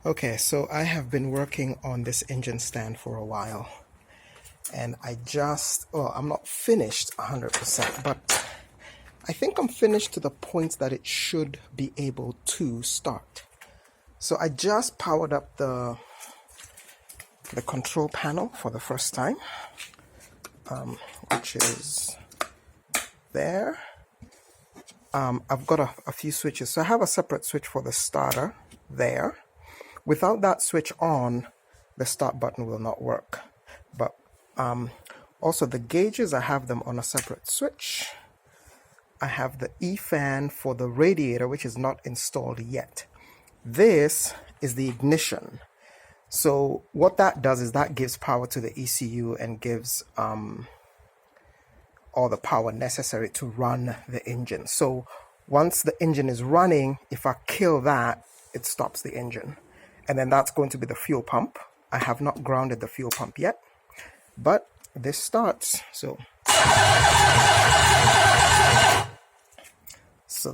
Okay, so I have been working on this engine stand for a while, and I'm not finished 100%, but I think I'm finished to the point that it should be able to start. So I just powered up the control panel for the first time, which is there. I've got a few switches. So I have a separate switch for the starter there. Without that switch on, the start button will not work. But also the gauges, I have them on a separate switch. I have the E-fan for the radiator, which is not installed yet. This is the ignition. So what that does is that gives power to the ECU and gives all the power necessary to run the engine. So once the engine is running, if I kill that, it stops the engine. And then that's going to be the fuel pump. I have not grounded the fuel pump yet, but this starts. So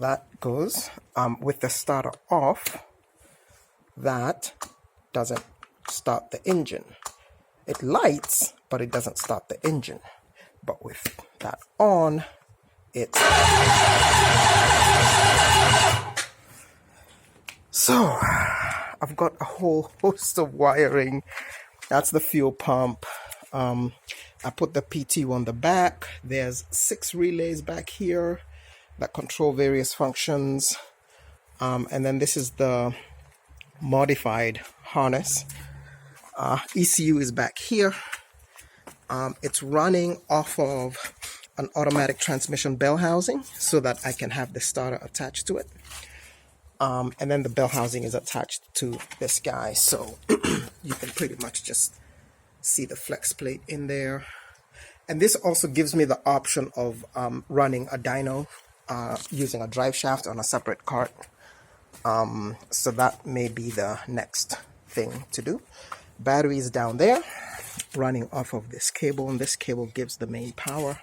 that goes. With the starter off, that doesn't start the engine. It lights, but it doesn't start the engine. But with that on, it... So I've got a whole host of wiring. That's the fuel pump. I put the PT on the back. There's 6 relays back here that control various functions. And then this is the modified harness. ECU is back here. It's running off of an automatic transmission bell housing so that I can have the starter attached to it. And then the bell housing is attached to this guy, so you can pretty much just see the flex plate in there. And this also gives me the option of running a dyno using a drive shaft on a separate cart. So that may be the next thing to do. Battery is down there, running off of this cable, and this cable gives the main power.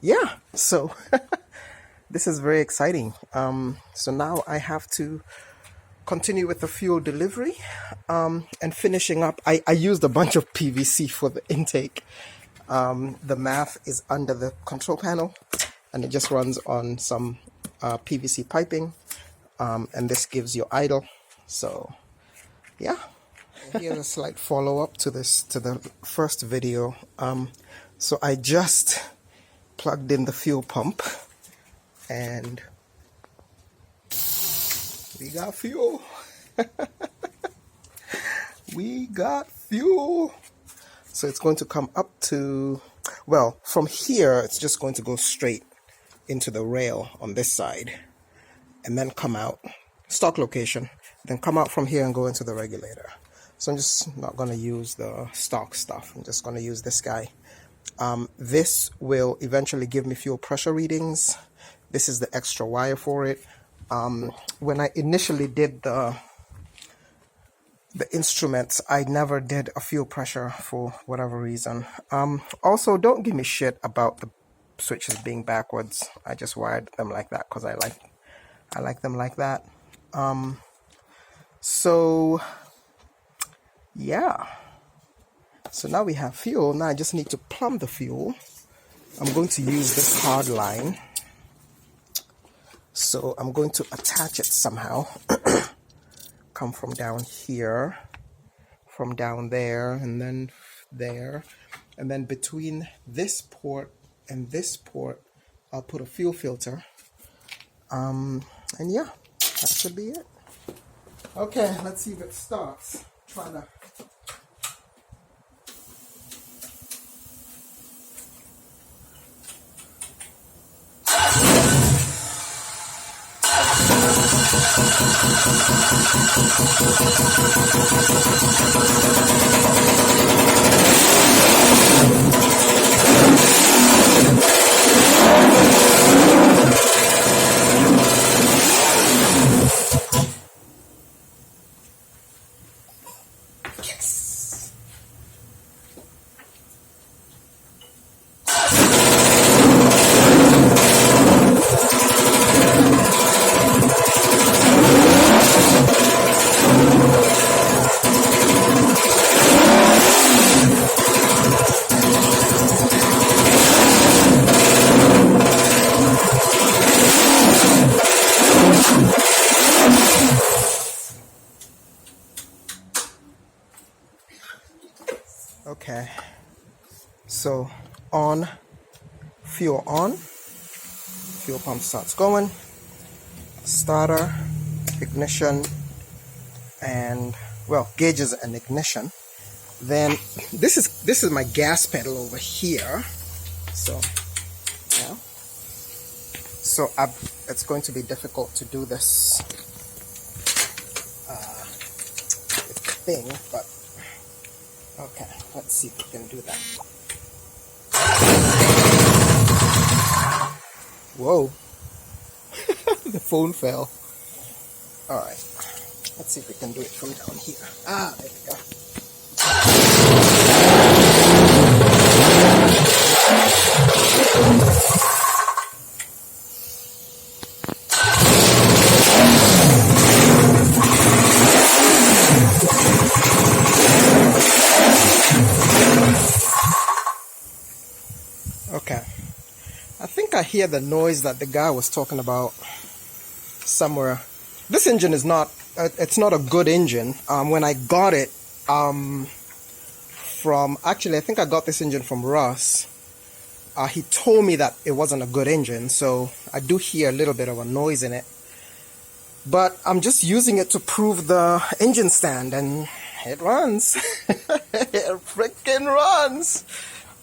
Yeah, so this is very exciting. So now I have to continue with the fuel delivery and finishing up. I used a bunch of PVC for the intake. The MAF is under the control panel, and it just runs on some PVC piping, and this gives you idle. So yeah, here's a slight follow-up to the first video. So I just plugged in the fuel pump, and we got fuel. We got fuel. So it's going to come up to, well, from here it's just going to go straight into the rail on this side, and then come out, stock location, then come out from here and go into the regulator. So I'm just not going to use the stock stuff. I'm just going to use this guy. This will eventually give me fuel pressure readings. This is the extra wire for it. When I initially did the instruments, I never did a fuel pressure for whatever reason. Also, don't give me shit about the switches being backwards. I just wired them like that because I like them like that. So yeah, so now we have fuel. Now I just need to plumb the fuel. I'm going to use this hard line, so I'm going to attach it somehow. Come from down here, from down there, and then there, and then between this port and this port I'll put a fuel filter, and yeah, that should be it. Okay, let's see if it starts. Try that. Yes. Okay, so on, fuel pump starts going, starter, ignition, and well, gauges and ignition. Then this is my gas pedal over here. So yeah, so it's going to be difficult to do this thing, but okay, let's see if we can do that. Whoa. The phone fell. Alright, let's see if we can do it from down here. Ah, there we go. Okay, I think I hear the noise that the guy was talking about somewhere. This engine is not, it's not a good engine. When I got it from, actually I think I got this engine from Russ. He told me that it wasn't a good engine, so I do hear a little bit of a noise in it. But I'm just using it to prove the engine stand, and it runs. It freaking runs.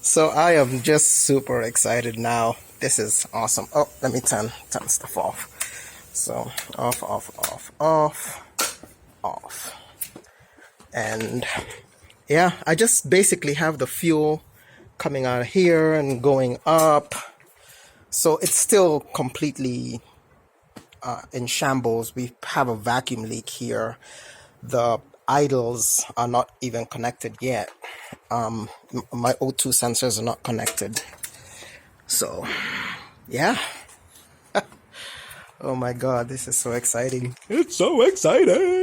So I am just super excited now. This is awesome. Oh, let me turn stuff off. So off, and yeah, I just basically have the fuel coming out of here and going up. So it's still completely in shambles. We have a vacuum leak here. The idles are not even connected yet. My O2 sensors are not connected. So yeah. Oh my god, this is so exciting. It's so exciting.